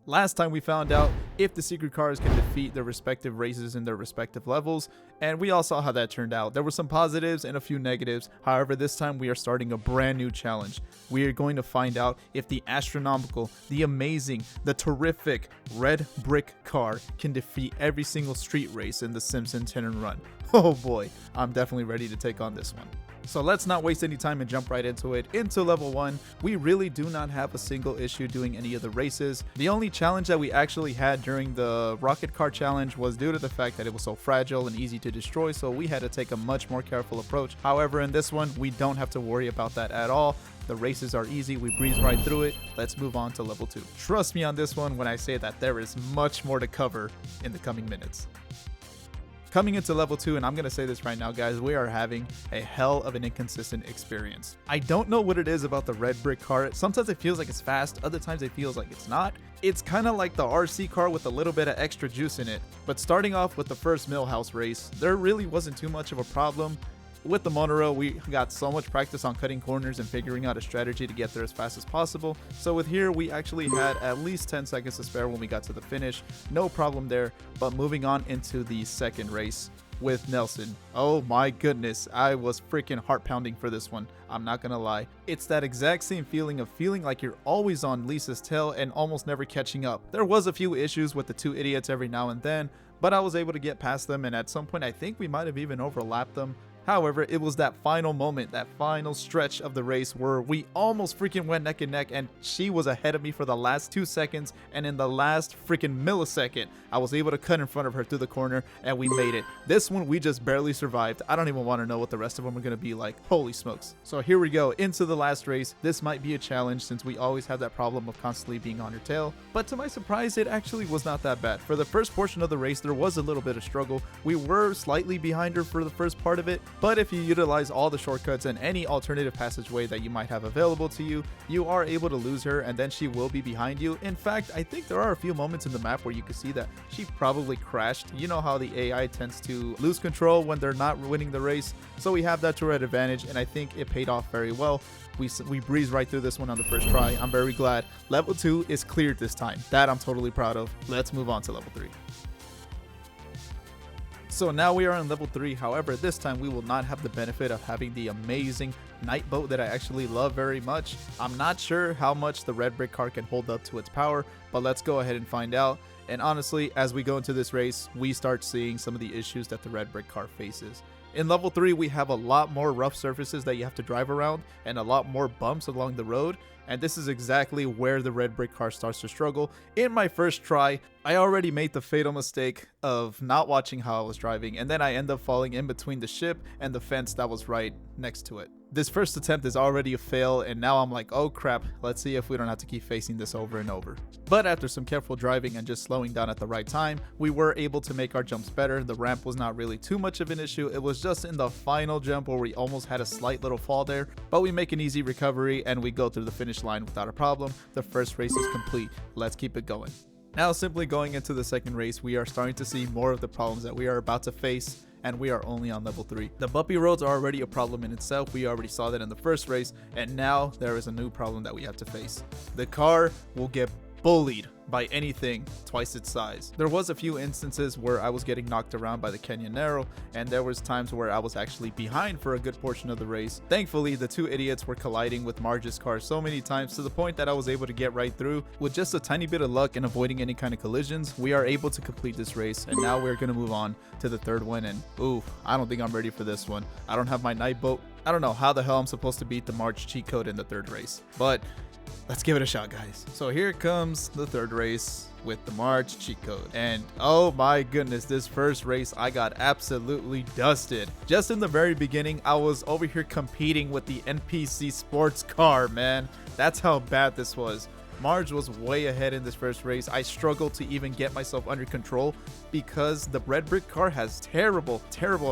Last time we found out if the secret cars can defeat their respective races in their respective levels, and we all saw how that turned out. There were some positives and a few negatives. However, this time we are starting a brand new challenge. We are going to find out if the astronomical, the amazing, the terrific red brick car can defeat every single street race in the Simpsons hit and run. Oh boy, I'm definitely ready to take on this one. So let's not waste any time and jump right into it. Into level 1, we really do not have a single issue doing any of the races. The only challenge that we actually had during the rocket car challenge was due to the fact that it was so fragile and easy to destroy, so we had to take a much more careful approach. However, in this one, we don't have to worry about that at all. The races are easy, we breeze right through it. Let's move on to level 2. Trust me on this one when I say that there is much more to cover in the coming minutes. Coming into level 2, and I'm going to say this right now, guys, we are having a hell of an inconsistent experience. I don't know what it is about the red brick car. Sometimes it feels like it's fast, other times it feels like it's not. It's kind of like the RC car with a little bit of extra juice in it. But starting off with the first Millhouse race, there really wasn't too much of a problem. With the monorail, we got so much practice on cutting corners and figuring out a strategy to get there as fast as possible. So with here, we actually had at least 10 seconds to spare when we got to the finish. No problem there. But moving on into the second race with Nelson. Oh my goodness, I was freaking heart pounding for this one. I'm not gonna lie. It's that exact same feeling of feeling like you're always on Lisa's tail and almost never catching up. There was a few issues with the two idiots every now and then, but I was able to get past them, and at some point I think we might have even overlapped them. However, it was that final moment, that final stretch of the race where we almost freaking went neck and neck, and she was ahead of me for the last 2 seconds, and in the last freaking millisecond, I was able to cut in front of her through the corner, and we made it. This one, we just barely survived. I don't even want to know what the rest of them are going to be like. Holy smokes. So here we go, into the last race. This might be a challenge since we always have that problem of constantly being on her tail, but to my surprise, it actually was not that bad. For the first portion of the race, there was a little bit of struggle. We were slightly behind her for the first part of it, but if you utilize all the shortcuts and any alternative passageway that you might have available to you, you are able to lose her, and then she will be behind you. In fact, I think there are a few moments in the map where you can see that she probably crashed. You know how the AI tends to lose control when they're not winning the race, so we have that to our advantage, and I think it paid off very well. We breezed right through this one on the first try. I'm very glad. Level 2 is cleared this time. That I'm totally proud of. Let's move on to level 3. So now we are on level 3, however, this time we will not have the benefit of having the amazing night boat that I actually love very much. I'm not sure how much the red brick car can hold up to its power, but let's go ahead and find out. And honestly, as we go into this race, we start seeing some of the issues that the red brick car faces. In level 3, we have a lot more rough surfaces that you have to drive around and a lot more bumps along the road. And this is exactly where the red brick car starts to struggle. In my first try, I already made the fatal mistake of not watching how I was driving, and then I end up falling in between the ship and the fence that was right next to it. This first attempt is already a fail, and now I'm like, oh crap, let's see if we don't have to keep facing this over and over. But after some careful driving and just slowing down at the right time, we were able to make our jumps better. The ramp was not really too much of an issue. It was just in the final jump where we almost had a slight little fall there, but we make an easy recovery and we go through the finish line without a problem. The first race is complete. Let's keep it going. Now, simply going into the second race, we are starting to see more of the problems that we are about to face, and we are only on level 3. The bumpy roads are already a problem in itself. We already saw that in the first race, and now there is a new problem that we have to face. The car will get bullied by anything twice its size. There was a few instances where I was getting knocked around by the Canyon Narrow, and there was times where I was actually behind for a good portion of the race. Thankfully, the two idiots were colliding with Marge's car so many times to the point that I was able to get right through. With just a tiny bit of luck and avoiding any kind of collisions, we are able to complete this race, and now we're going to move on to the third one. And ooh, I don't think I'm ready for this one. I don't have my night boat. I don't know how the hell I'm supposed to beat the Marge cheat code in the third race, but let's give it a shot, guys. So here comes the third race with the Marge cheat code. And oh my goodness, this first race, I got absolutely dusted. Just in the very beginning, I was over here competing with the NPC sports car, man. That's how bad this was. Marge was way ahead in this first race. I struggled to even get myself under control because the red brick car has terrible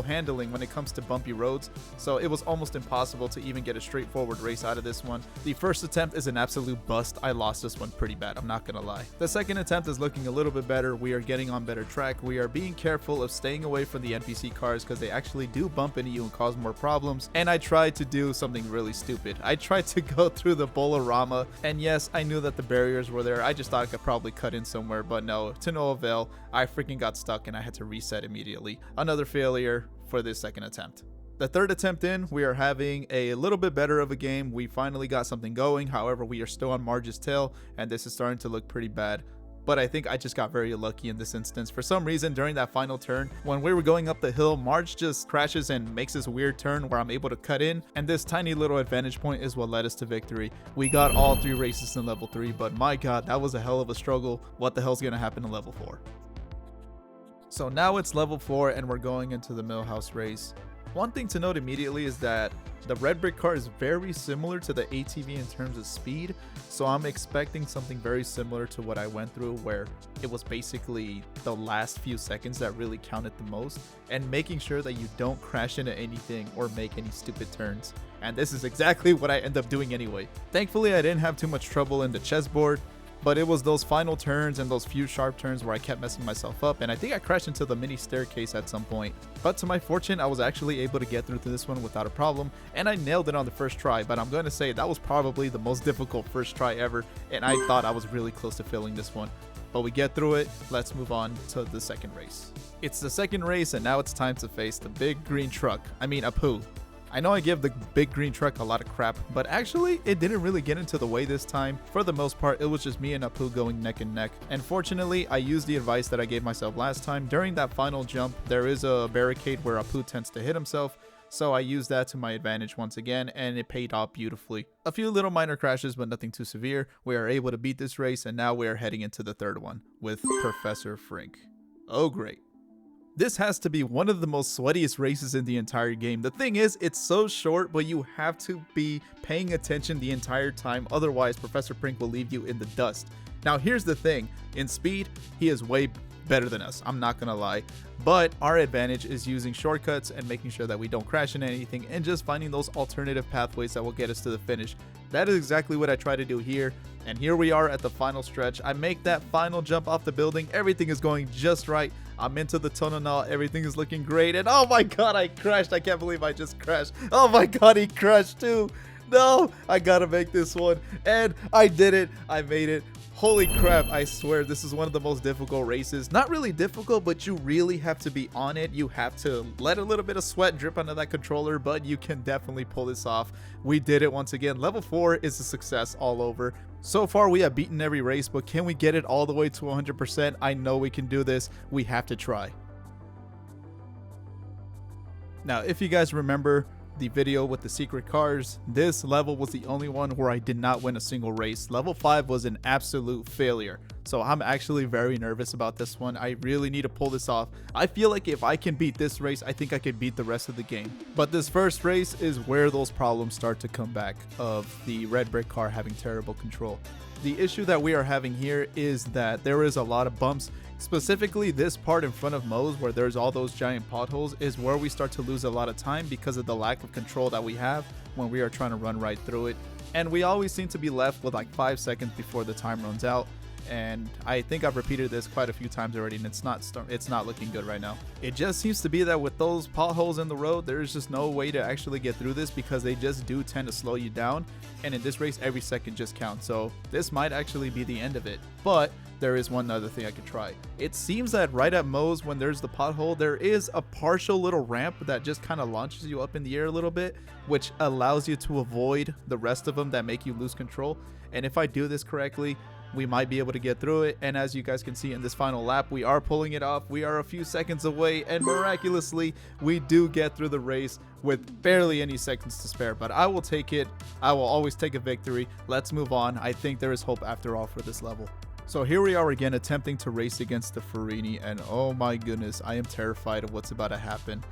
handling when it comes to bumpy roads, so it was almost impossible to even get a straightforward race out of this one. The first attempt is an absolute bust. I lost this one pretty bad, I'm not gonna lie. The second attempt is looking a little bit better. We are getting on better track. We are being careful of staying away from the NPC cars because they actually do bump into you and cause more problems. And I tried to do something really stupid. I tried to go through the Bolorama, and yes, I knew that that the barriers were there. I just thought I could probably cut in somewhere, but no, to no avail. I freaking got stuck and I had to reset immediately. Another failure for this second attempt. The third attempt in, we are having a little bit better of a game. We finally got something going. However, we are still on Marge's tail, and this is starting to look pretty bad. But I think I just got very lucky in this instance. For some reason, during that final turn, when we were going up the hill, Marge just crashes and makes this weird turn where I'm able to cut in, and this tiny little advantage point is what led us to victory. We got all 3 races in level 3, but my god, that was a hell of a struggle. What the hell's gonna happen in level 4? So now it's level 4 and we're going into the Millhouse race. One thing to note immediately is that the red brick car is very similar to the ATV in terms of speed, so I'm expecting something very similar to what I went through, where it was basically the last few seconds that really counted the most, and making sure that you don't crash into anything or make any stupid turns. And this is exactly what I end up doing anyway. Thankfully, I didn't have too much trouble in the chessboard, but it was those final turns and those few sharp turns where I kept messing myself up, and I think I crashed into the mini staircase at some point. But to my fortune, I was actually able to get through to this one without a problem, and I nailed it on the first try. But I'm going to say that was probably the most difficult first try ever, and I thought I was really close to failing this one. But we get through it. Let's move on to the second race. It's the second race, and now it's time to face the big green truck. I mean, Apu. I know I give the big green truck a lot of crap, but actually it didn't really get into the way this time. For the most part, it was just me and Apu going neck and neck. And fortunately, I used the advice that I gave myself last time. During that final jump, there is a barricade where Apu tends to hit himself, so I used that to my advantage once again, and it paid off beautifully. A few little minor crashes, but nothing too severe. We are able to beat this race, and now we are heading into the third one with Professor Frink. Oh great. This has to be one of the most sweatiest races in the entire game. The thing is, it's so short, but you have to be paying attention the entire time. Otherwise, Professor Frink will leave you in the dust. Now, here's the thing. In speed, he is way better than us. I'm not gonna lie. But our advantage is using shortcuts and making sure that we don't crash into anything and just finding those alternative pathways that will get us to the finish. That is exactly what I try to do here. And here we are at the final stretch. I make that final jump off the building. Everything is going just right. I'm into the tunnel now. Everything is looking great. And oh my god, I crashed. I can't believe I just crashed. Oh my god, he crashed too. No, I gotta make this one. And I did it. I made it. Holy crap, I swear this is one of the most difficult races. Not really difficult, but you really have to be on it. You have to let a little bit of sweat drip onto that controller, but you can definitely pull this off. We did it once again. Level 4 is a success all over. So far, we have beaten every race, but can we get it all the way to 100%? I know we can do this. We have to try. Now, if you guys remember the video with the secret cars, this level was the only one where I did not win a single race. Level 5 was an absolute failure, so I'm actually very nervous about this one. I really need to pull this off. I feel like if I can beat this race, I think I can beat the rest of the game. But this first race is where those problems start to come back, of the red brick car having terrible control. The issue that we are having here is that there is a lot of bumps. Specifically, this part in front of Moe's where there's all those giant potholes is where we start to lose a lot of time because of the lack of control that we have when we are trying to run right through it. And we always seem to be left with like 5 seconds before the time runs out. And I think I've repeated this quite a few times already, and it's not looking good right now. It just seems to be that with those potholes in the road, there's just no way to actually get through this because they just do tend to slow you down. And in this race, every second just counts. So this might actually be the end of it. But there is one other thing I could try. It seems that right at Moe's, when there's the pothole, there is a partial little ramp that just kind of launches you up in the air a little bit, which allows you to avoid the rest of them that make you lose control. And if I do this correctly, we might be able to get through it. And as you guys can see in this final lap, we are pulling it off. We are a few seconds away, and miraculously we do get through the race with barely any seconds to spare. But I will take it. I will always take a victory. Let's move on. I think there is hope after all for this level. So here we are again, attempting to race against the Farini, and oh my goodness, I am terrified of what's about to happen.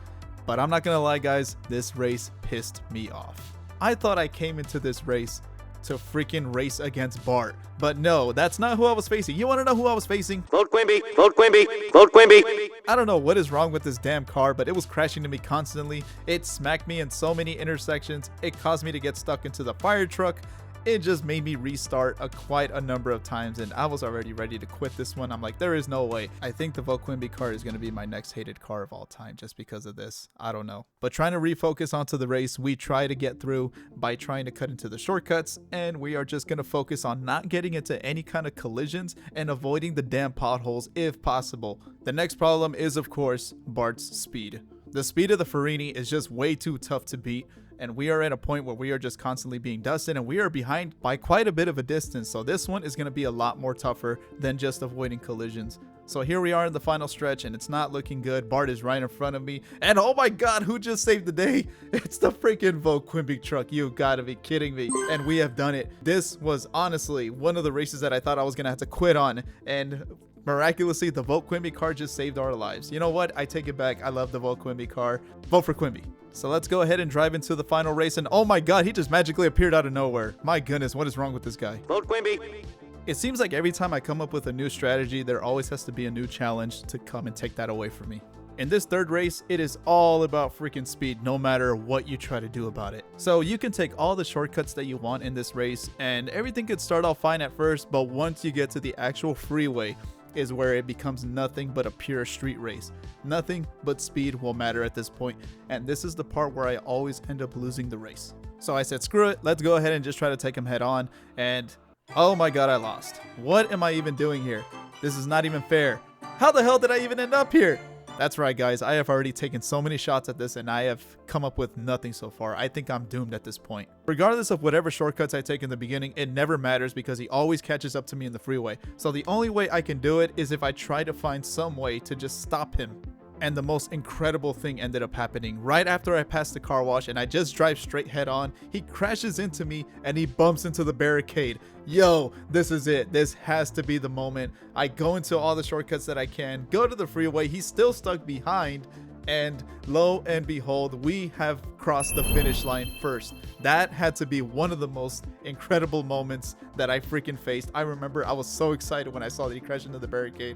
But I'm not gonna lie guys, this race pissed me off. I thought I came into this race to freaking race against Bart, but no, that's not who I was facing. You want to know who I was facing? Vote Quimby, vote Quimby, vote Quimby. I don't know what is wrong with this damn car, but it was crashing to me constantly. It smacked me in so many intersections. It caused me to get stuck into the fire truck. it just made me restart quite a number of times, and I was already ready to quit this one. I'm like, there is no way. I think the Volquembi car is going to be my next hated car of all time just because of this. I don't know. But trying to refocus onto the race, we try to get through by trying to cut into the shortcuts, and we are just going to focus on not getting into any kind of collisions and avoiding the damn potholes if possible. The next problem is, of course, Bart's speed. The speed of the Farini is just way too tough to beat, and we are at a point where we are just constantly being dusted, and we are behind by quite a bit of a distance. So this one is going to be a lot more tougher than just avoiding collisions. So here we are in the final stretch, and it's not looking good. Bart is right in front of me, and oh my god, who just saved the day? It's the freaking Volquembi truck. You gotta be kidding me. And we have done it. This was honestly one of the races that I thought I was gonna have to quit on, and miraculously the Volquembi car just saved our lives. You know what? I take it back. I love the Volquembi car. Vote for Quimby. So let's go ahead and drive into the final race, and oh my god, he just magically appeared out of nowhere. My goodness, what is wrong with this guy? Vote Quimby. It seems like every time I come up with a new strategy, there always has to be a new challenge to come and take that away from me. In this third race, it is all about freaking speed, no matter what you try to do about it. So you can take all the shortcuts that you want in this race, and everything could start off fine at first, but once you get to the actual freeway is where it becomes nothing but a pure street race. Nothing but speed will matter at this point, and this is the part where I always end up losing the race. So I said, screw it, let's go ahead and just try to take him head on, and oh my god, I lost. What am I even doing here? This is not even fair. How the hell did I even end up here? That's right, guys. I have already taken so many shots at this, and I have come up with nothing so far. I think I'm doomed at this point. Regardless of whatever shortcuts I take in the beginning, it never matters because he always catches up to me in the freeway. So the only way I can do it is if I try to find some way to just stop him. And the most incredible thing ended up happening. Right after I passed the car wash and I just drive straight head on, he crashes into me and he bumps into the barricade. Yo, this is it. This has to be the moment. I go into all the shortcuts that I can, go to the freeway. He's still stuck behind, and lo and behold, we have crossed the finish line first. That had to be one of the most incredible moments that I freaking faced. I remember I was so excited when I saw that he crashed into the barricade.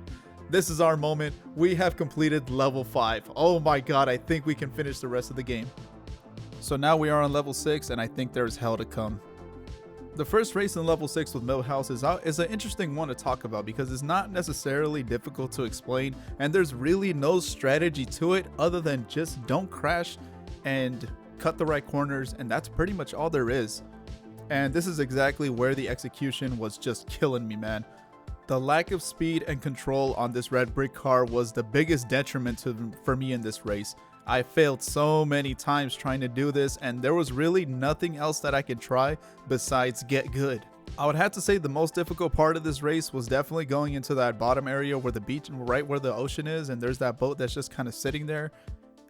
This is our moment. We have completed level 5. Oh my god, I think we can finish the rest of the game. So now we are on level 6, and I think there's hell to come. The first race in level 6 with Millhouse is an interesting one to talk about because it's not necessarily difficult to explain, and there's really no strategy to it other than just don't crash and cut the right corners, and that's pretty much all there is. And this is exactly where the execution was just killing me, man. The lack of speed and control on this red brick car was the biggest detriment for me in this race. I failed so many times trying to do this, and there was really nothing else that I could try besides get good. I would have to say the most difficult part of this race was definitely going into that bottom area where the beach, right where the ocean is, and there's that boat that's just kind of sitting there.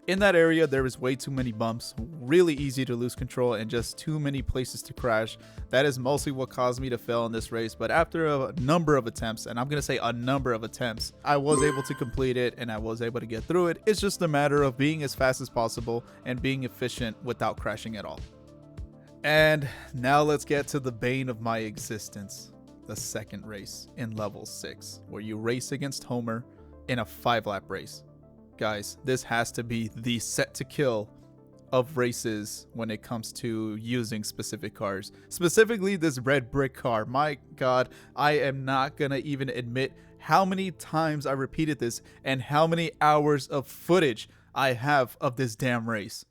In that area, there is way too many bumps, really easy to lose control, and just too many places to crash. That is mostly what caused me to fail in this race, but after a number of attempts, and I'm going to say a number of attempts, I was able to complete it, and I was able to get through it. It's just a matter of being as fast as possible and being efficient without crashing at all. And now let's get to the bane of my existence, the second race in level 6, where you race against Homer in a 5-lap race. Guys, this has to be the set to kill of races when it comes to using specific cars. Specifically this red brick car. My god, I am not gonna even admit how many times I repeated this and how many hours of footage I have of this damn race.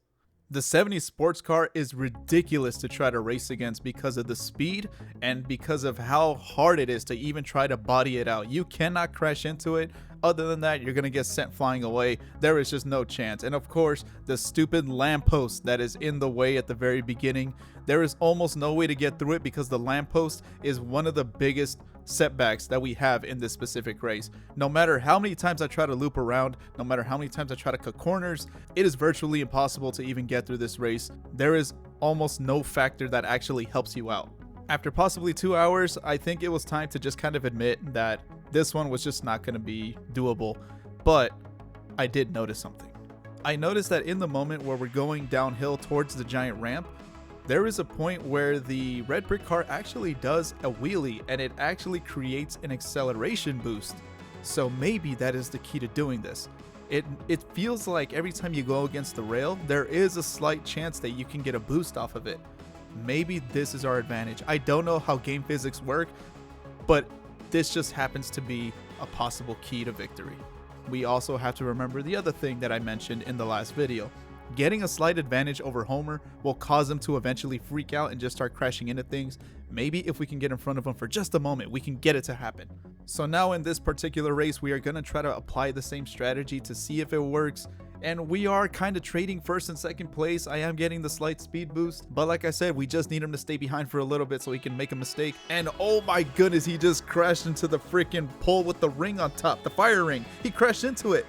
The 70s sports car is ridiculous to try to race against because of the speed and because of how hard it is to even try to body it out. You cannot crash into it. Other than that, you're going to get sent flying away. There is just no chance. And of course, the stupid lamppost that is in the way at the very beginning, there is almost no way to get through it because the lamppost is one of the biggest setbacks that we have in this specific race. No matter how many times I try to loop around, no matter how many times I try to cut corners, it is virtually impossible to even get through this race. There is almost no factor that actually helps you out. After possibly 2 hours, I think it was time to just kind of admit that this one was just not going to be doable. But I did notice something. I noticed that in the moment where we're going downhill towards the giant ramp, there is a point where the red brick car actually does a wheelie and it actually creates an acceleration boost. So maybe that is the key to doing this. It feels like every time you go against the rail, there is a slight chance that you can get a boost off of it. maybe this is our advantage. I don't know how game physics work, but this just happens to be a possible key to victory. We also have to remember the other thing that I mentioned in the last video. Getting a slight advantage over Homer will cause him to eventually freak out and just start crashing into things. Maybe if we can get in front of him for just a moment, we can get it to happen. So now in this particular race, we are going to try to apply the same strategy to see if it works. And we are kind of trading first and second place. I am getting the slight speed boost, but like I said, we just need him to stay behind for a little bit so he can make a mistake. And oh my goodness, he just crashed into the freaking pole with the ring on top, the fire ring. He crashed into it.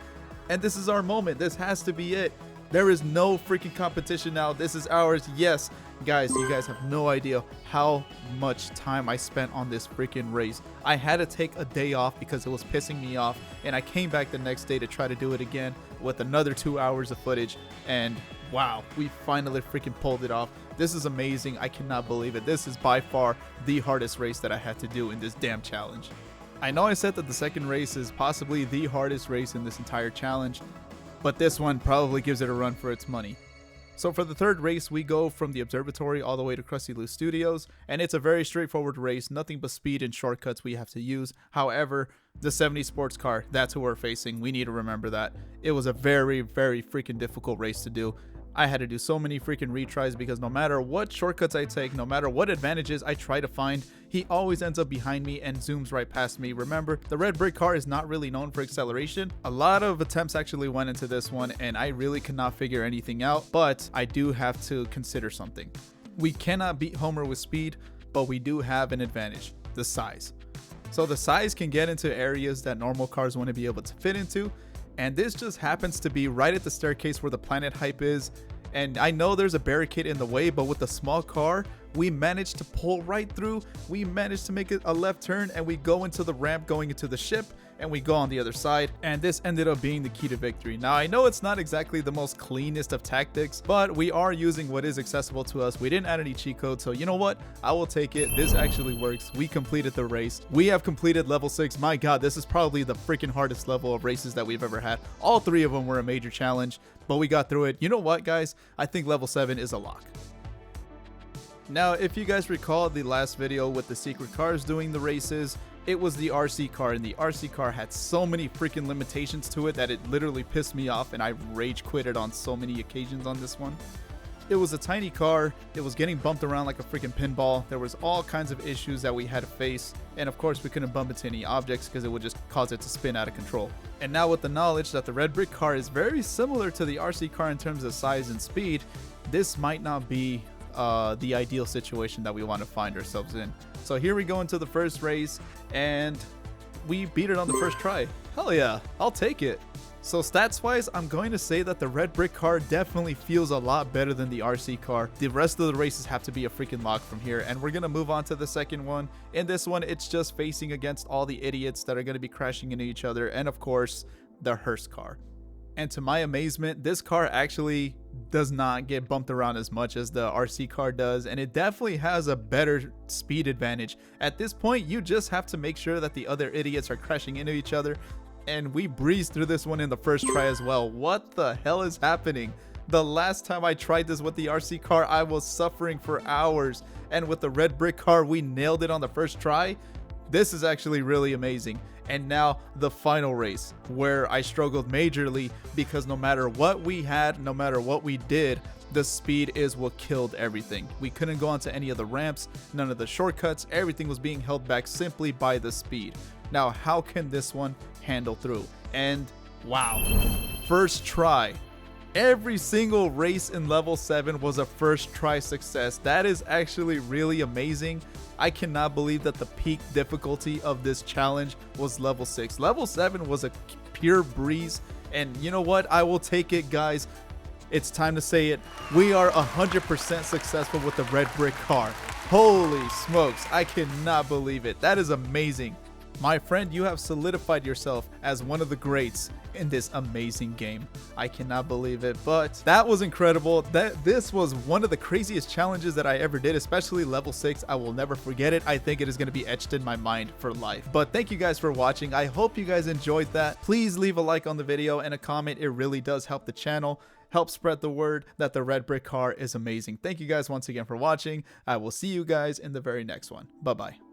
And this is our moment. This has to be it. There is no freaking competition now. This is ours. Yes, guys, you guys have no idea how much time I spent on this freaking race. I had to take a day off because it was pissing me off, and I came back the next day to try to do it again with another 2 hours of footage, and wow, we finally freaking pulled it off. This is amazing. I cannot believe it. This is by far the hardest race that I had to do in this damn challenge. I know I said that the second race is possibly the hardest race in this entire challenge, but this one probably gives it a run for its money. So for the third race, we go from the observatory all the way to Krusty Lou Studios, and it's a very straightforward race, nothing but speed and shortcuts we have to use. However, the 70 sports car, that's who we're facing. We need to remember that. It was a very, very freaking difficult race to do. I had to do so many freaking retries because no matter what shortcuts I take, no matter what advantages I try to find, he always ends up behind me and zooms right past me. Remember, the red brick car is not really known for acceleration. A lot of attempts actually went into this one and I really could not figure anything out, but I do have to consider something. We cannot beat Homer with speed, but we do have an advantage, the size. So the size can get into areas that normal cars wouldn't be able to fit into, and this just happens to be right at the staircase where the planet hype is. And I know there's a barricade in the way, but with the small car, we managed to pull right through. We managed to make it a left turn and we go into the ramp going into the ship and we go on the other side. And this ended up being the key to victory. Now, I know it's not exactly the most cleanest of tactics, but we are using what is accessible to us. We didn't add any cheat codes, so you know what? I will take it. This actually works. We completed the race. We have completed level 6. My God, this is probably the freaking hardest level of races that we've ever had. All 3 of them were a major challenge, but we got through it. You know what, guys? I think level 7 is a lock. Now, if you guys recall the last video with the secret cars doing the races, it was the RC car, and the RC car had so many freaking limitations to it that it literally pissed me off, and I rage quitted on so many occasions on this one. It was a tiny car, it was getting bumped around like a freaking pinball, there was all kinds of issues that we had to face, and of course we couldn't bump into any objects because it would just cause it to spin out of control. And now with the knowledge that the red brick car is very similar to the RC car in terms of size and speed, this might not be the ideal situation that we want to find ourselves in. So here we go into the first race, and we beat it on the first try. Hell yeah, I'll take it. So stats wise, I'm going to say that the red brick car definitely feels a lot better than the RC car. The rest of the races have to be a freaking lock from here, and we're going to move on to the second one. In this one, it's just facing against all the idiots that are going to be crashing into each other, and of course, the hearse car. And to my amazement, this car actually does not get bumped around as much as the RC car does, and it definitely has a better speed advantage. At this point, you just have to make sure that the other idiots are crashing into each other, and we breezed through this one in the first try as well. What the hell is happening? The last time I tried this with the RC car, I was suffering for hours, and with the red brick car, we nailed it on the first try. This is actually really amazing. And now the final race, where I struggled majorly because no matter what we had, no matter what we did, the speed is what killed everything. We couldn't go onto any of the ramps, none of the shortcuts, everything was being held back simply by the speed. Now, how can this one handle through? And wow, first try. Every single race in level 7 was a first try success. That is actually really amazing. I cannot believe that the peak difficulty of this challenge was level 6. Level 7 was a pure breeze, and you know what? I will take it, guys. It's time to say it. We are 100% successful with the red brick car. Holy smokes, I cannot believe it. That is amazing. My friend, you have solidified yourself as one of the greats in this amazing game. I cannot believe it, but that was incredible. This was one of the craziest challenges that I ever did, especially level 6. I will never forget it. I think it is going to be etched in my mind for life. But thank you guys for watching. I hope you guys enjoyed that. Please leave a like on the video and a comment. It really does help the channel. Help spread the word that the red brick car is amazing. Thank you guys once again for watching. I will see you guys in the very next one. Bye-bye.